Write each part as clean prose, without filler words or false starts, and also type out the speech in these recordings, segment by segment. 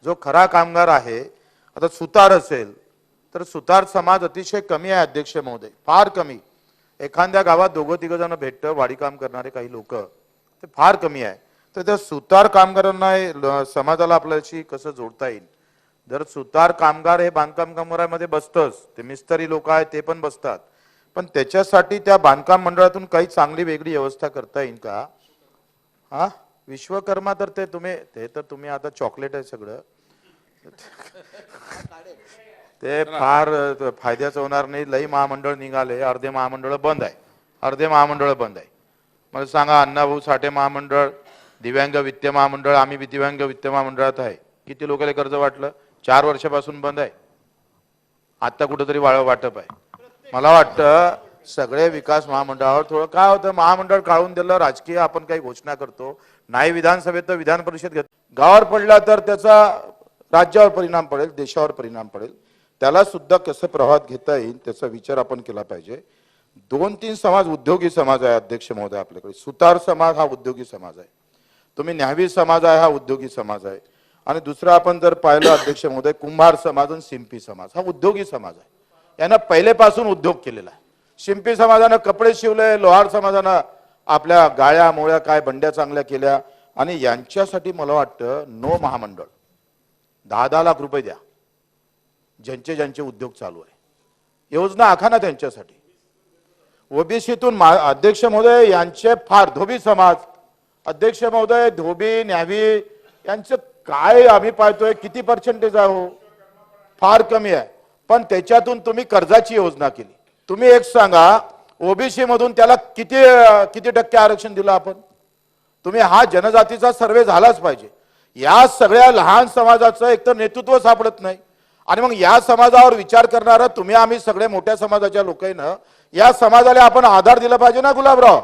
जो खरा कामगार आहे, आता सुतार असेल तर सुतार समाज अतिशय कमी आहे अध्यक्ष महोदय, फार कमी. एखाद्या गावात दोघं तिघ जण भेटतं वाडी काम करणारे काही लोक, ते फार कमी आहे. तर त्या सुतार कामगारांना समाजाला आपल्याशी कसं जोडता येईल? जर सुतार कामगार हे बांधकाम कामगारांमध्ये बसतच, ते मिस्त्री लोक आहेत ते पण बसतात, पण त्याच्यासाठी त्या बांधकाम मंडळातून काही चांगली वेगळी व्यवस्था करता येईल का? हा, विश्वकर्मा तर ते तुम्ही आता चॉकलेट आहे सगळं, ते फार फायद्याचं होणार नाही. लई महामंडळ निघाले, अर्धे महामंडळ बंद आहे. मला सांगा, अण्णाभाऊ साठे महामंडळ, दिव्यांग वित्त महामंडळ, आम्ही दिव्यांग वित्त महामंडळात आहे, किती लोकांना कर्ज वाटलं? 4 वर्षापासून बंद आहे, आता कुठेतरी वाटप आहे. मला वाटतं सगळे विकास महामंडळावर थोडं काय होतं, महामंडळ काढून दिलं, राजकीय आपण काही घोषणा करतो, नाही विधानसभेत तर विधान परिषद घेत, गावावर पडला तर त्याचा राज्यावर परिणाम पडेल, देशावर परिणाम पडेल. त्याला सुद्धा कसं प्रभावात घेता येईल त्याचा विचार आपण केला पाहिजे. 2-3 समाज उद्योगी समाज आहे अध्यक्ष महोदय आपल्याकडे. सुतार समाज हा उद्योगी समाज आहे, तुम्ही न्यावी समाज आहे हा उद्योगी समाज आहे, आणि दुसरा आपण जर पाहिलं अध्यक्ष महोदय, कुंभार समाज आणि शिंपी समाज हा उद्योगी समाज आहे. यानं पहिलेपासून उद्योग केलेला आहे. शिंपी समाजानं कपडे शिवले, लोहार समाजानं आपल्या गाळ्या मोळ्या काय बंड्या चांगल्या केल्या, आणि यांच्यासाठी मला वाटतं नो महामंडळ 10-10 लाख रुपये द्या, ज्यांचे उद्योग चालू आहे, योजना आखा ना त्यांच्यासाठी. ओबीसीतून अध्यक्ष महोदय यांचे फार, धोबी समाज अध्यक्ष महोदय, धोबी न्यावी यांचं काय आम्ही पाहतोय, किती पर्सेंटेज आहे हो, फार कमी आहे. पण त्याच्यातून तुम्ही कर्जाची योजना केली. तुम्ही एक सांगा, ओबीसी मधून त्याला किती टक्के आरक्षण दिलं आपण? तुम्ही हा जनजातीचा सर्वे झालाच पाहिजे. या सगळ्या लहान समाजाचं एकतर नेतृत्व सापडत नाही, आणि मग या समाजावर विचार करणारा तुम्ही आम्ही सगळे मोठ्या समाजाच्या लोकांना या समाजाला आपण आधार दिला पाहिजे ना गुलाबराव.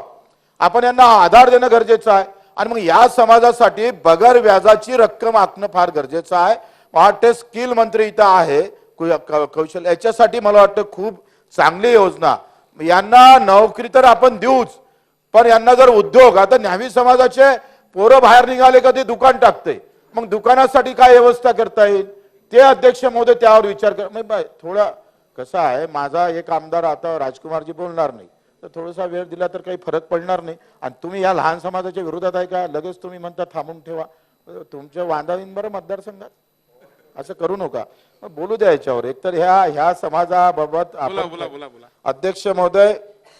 आपण यांना आधार देणं गरजेचं आहे, आणि मग या समाजासाठी बगर व्याजाची रक्कम आखणं फार गरजेचं आहे. वाटते स्किल मंत्री इथं आहे, कौशल्य, याच्यासाठी मला वाटतं खूप चांगली योजना. यांना नोकरी तर आपण देऊच, पण यांना जर उद्योग, आता न्यावी समाजाचे पोरं बाहेर निघाले का ते दुकान टाकते, मग दुकानासाठी काय व्यवस्था करता येईल ते अध्यक्ष महोदय त्यावर विचार कर. थोडा कसं आहे, माझा एक आमदार आता राजकुमारजी बोलणार नाही, तर थोडासा वेळ दिला तर काही फरक पडणार नाही. आणि तुम्ही या लहान समाजाच्या विरोधात आहे का? लगेच तुम्ही म्हणता थांबून ठेवा, तुमच्या वांदावीन बरं मतदारसंघात, असं करू नका, बोलू द्या याच्यावर. एकतर ह्या समाजाबाबत अध्यक्ष महोदय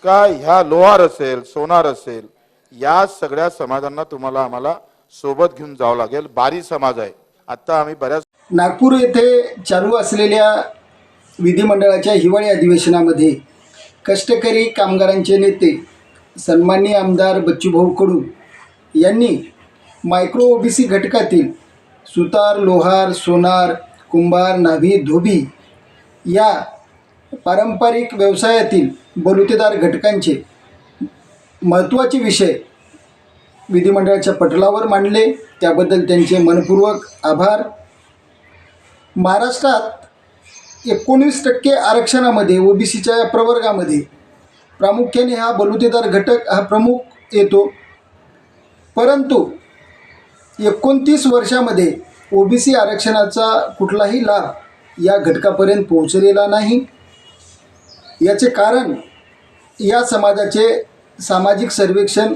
का ह्या लोहार असेल, सोनार असेल, या सगळ्या समाजांना तुम्हाला आम्हाला सोबत घेऊन जावं लागेल. बारी समाज आहे, आता आम्ही बऱ्याच नागपूर येथे चालू असलेल्या विधिमंडळाच्या हिवाळी अधिवेशनामध्ये कष्टकरी कामगारांचे नेते सन्माननीय आमदार बच्चूभाऊ कडू यांनी मायक्रो ओबीसी घटकातील सुतार, लोहार, सोनार, कुंभार, न्हावी, धोबी या पारंपरिक व्यवसायातील बलुतेदार घटकांचे महत्त्वाचे विषय विधिमंडळाच्या पटलावर मांडले, त्याबद्दल त्यांचे मनपूर्वक आभार. महाराष्ट्रात 19% आरक्षणामध्ये ओबीसीच्या प्रवर्गामध्ये प्रामुख्याने हा बलुतेदार घटक हा प्रमुख येतो, परंतु 29 वर्षामध्ये ओबीसी आरक्षणाचा कुठलाही लाभ या घटकापर्यंत पोहोचलेला नाही. याचे कारण या समाजाचे सामाजिक सर्वेक्षण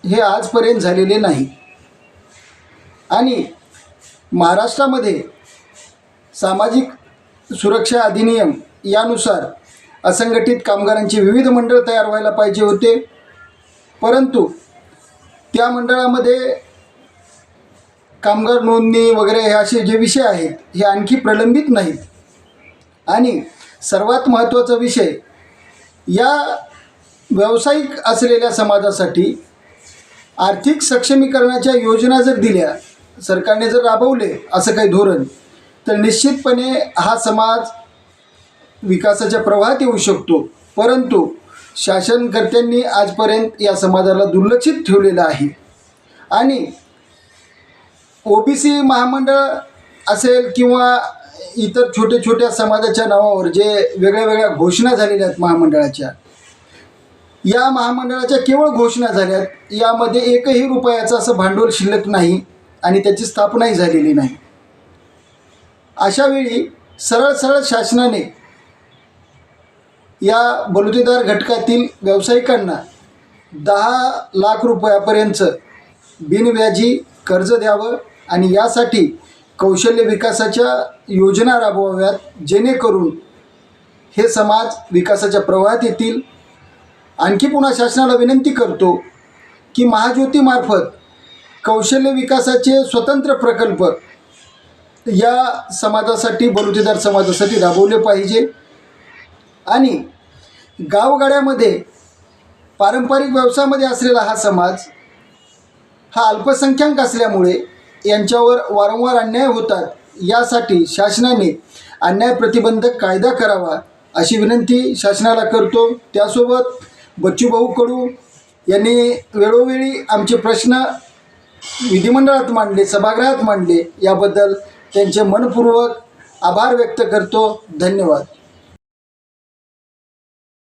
हे आजपर्यंत झालेले नाही, आणि महाराष्ट्रामध्ये सामाजिक सुरक्षा अधिनियम यानुसार असंघटित कामगारांचे विविध मंडळ तयार व्हायला पाहिजे होते, परंतु त्या मंडळामध्ये कामगार नोंदणी वगैरे हे असे जे विषय आहेत हे आणखी प्रलंबित नाहीत. आणि सर्वात महत्त्वाचा विषय, या व्यावसायिक असलेल्या समाजासाठी आर्थिक सक्षमीकरणाच्या योजना जर दिल्या, सरकारने जर राबवले असं काही धोरण, तर निश्चितपणे हा समाज विकासाच्या प्रवाहात येऊ शकतो. परंतु शासनकर्त्यांनी आजपर्यंत या समाजाला दुर्लक्षित ठेवलेलं आहे. आणि ओबीसी महामंडळ असेल किंवा इतर छोट्या समाजाच्या नावावर जे वेगळ्या घोषणा झालेल्या आहेत महामंडळाच्या, या महामंडळाच्या केवळ घोषणा झाल्यात, यामध्ये 1ही रुपयाचं असं भांडवल शिल्लक नाही आणि त्याची स्थापनाही झालेली नाही. अशावेळी सरळ सरळ शासनाने या बलुतेदार घटकातील व्यावसायिकांना 10 लाख रुपयापर्यंत बिनव्याजी कर्ज द्यावं आणि यासाठी कौशल्य विकासाच्या योजना राबवाव्यात, जेणेकरून हे समाज विकासाच्या प्रवाहात येतील. आणखी पुन्हा शासनाला विनंती करतो की महाज्योतीमार्फत कौशल्य विकासाचे स्वतंत्र प्रकल्प या समाजासाठी, बलुतेदार समाजासाठी राबवले पाहिजे. आणि गावगाड्यामध्ये पारंपरिक व्यवसायामध्ये असलेला हा समाज हा अल्पसंख्याक असल्यामुळे यांच्यावर वारंवार अन्याय होतात. यासाठी शासनाने अन्याय प्रतिबंधक कायदा करावा अशी विनंती शासनाला करतो. त्यासोबत बच्चूभाऊ कडू यांनी वेळोवेळी आमचे प्रश्न विधिमंडळात मांडले, सभागृहात मांडले, याबद्दल त्यांचे मनपूर्वक आभार व्यक्त करतो. धन्यवाद.